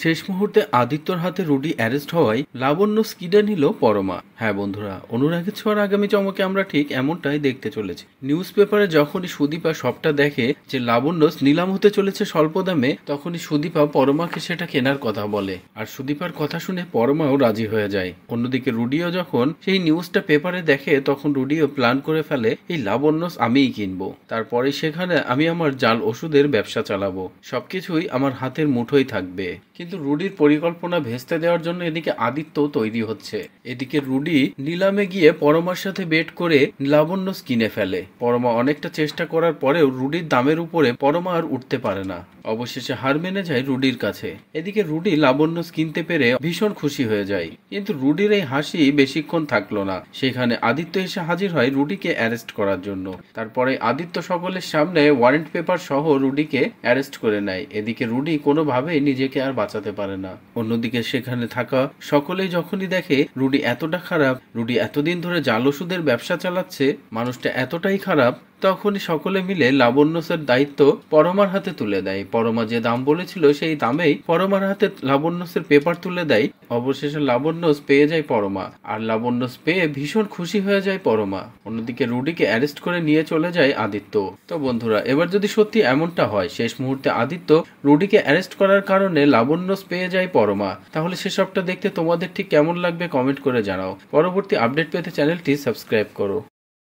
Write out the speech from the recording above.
শেষ মুহূর্তে আদিত্যর হাতে রুডি অ্যারেস্ট হওয়ায় লাবণ্য স্কিডে নিল পরমা। হ্যাঁ বন্ধুরা, অনুরাগের ছোঁয়ার আগামী চমকে আমরা ঠিক এমনটাই দেখতে চলেছি। নিউজ পেপারে যখনই সুদীপা সবটা দেখে যে লাবণ্য নিলাম হতে চলেছে স্বল্প দামে, তখনই সুদীপা পরমাকে সেটা কেনার কথা বলে, আর সুদীপার কথা শুনে পরমাও রাজি হয়ে যায়। অন্যদিকে রুডিও যখন সেই নিউজটা পেপারে দেখে, তখন রুডিও প্ল্যান করে ফেলে এই লাবণ্য আমিই কিনবো, তারপরে সেখানে আমি আমার জাল ওষুধের ব্যবসা চালাবো, সবকিছুই আমার হাতের মুঠোই থাকবে। কিন্তু রুডির পরিকল্পনা ভেস্তে দেওয়ার জন্য এদিকে আদিত্য তৈরি হচ্ছে। এদিকে রুডি নিলামে গিয়ে পরমার সাথে বেট করে লাবণ্য কিনে ফেলে। পরমা অনেকটা চেষ্টা করার পরেও রুডির দামের উপরে পরমা আর উঠতে পারে না, অবশেষে হার মেনে যায় রুডির কাছে। এদিকে রুডি লাবণ্য কিনতে পেরে ভীষণ খুশি হয়ে যায়, কিন্তু রুডির এই হাসি বেশিক্ষণ থাকলো না। সেখানে আদিত্য এসে হাজির হয় রুডিকে অ্যারেস্ট করার জন্য। তারপরে আদিত্য সকলের সামনে ওয়ারেন্ট পেপার সহ রুডিকে অ্যারেস্ট করে নেয়। এদিকে রুডি কোনোভাবেই নিজেকে আর বাঁচাতে পারে না। অন্যদিকে সেখানে থাকা সকলেই যখনই দেখে রুডি এতটা খারাপ, রুডি এতদিন ধরে জাল ওষুধের ব্যবসা চালাচ্ছে, মানুষটা এতটাই খারাপ, তখনই সকলে মিলে লাবণ্যসের দায়িত্ব পরমার হাতে তুলে দেয়। পরমা যে দাম বলেছিল সেই দামেই পরমার হাতে লাবণ্যসের পেপার তুলে দেয়। অবশেষে লাবণ্যস পেয়ে যায় পরমা, আর লাবণ্যস পেয়ে ভীষণ খুশি হয়ে যায় পরমা। অন্যদিকে রুডিকে অ্যারেস্ট করে নিয়ে চলে যায় আদিত্য। তো বন্ধুরা, এবার যদি সত্যি এমনটা হয়, শেষ মুহূর্তে আদিত্য রুডিকে অ্যারেস্ট করার কারণে লাবণ্যস পেয়ে যায় পরমা, তাহলে সেসবটা দেখতে তোমাদের ঠিক কেমন লাগবে কমেন্ট করে জানাও। পরবর্তী আপডেট পেতে চ্যানেলটি সাবস্ক্রাইব করো।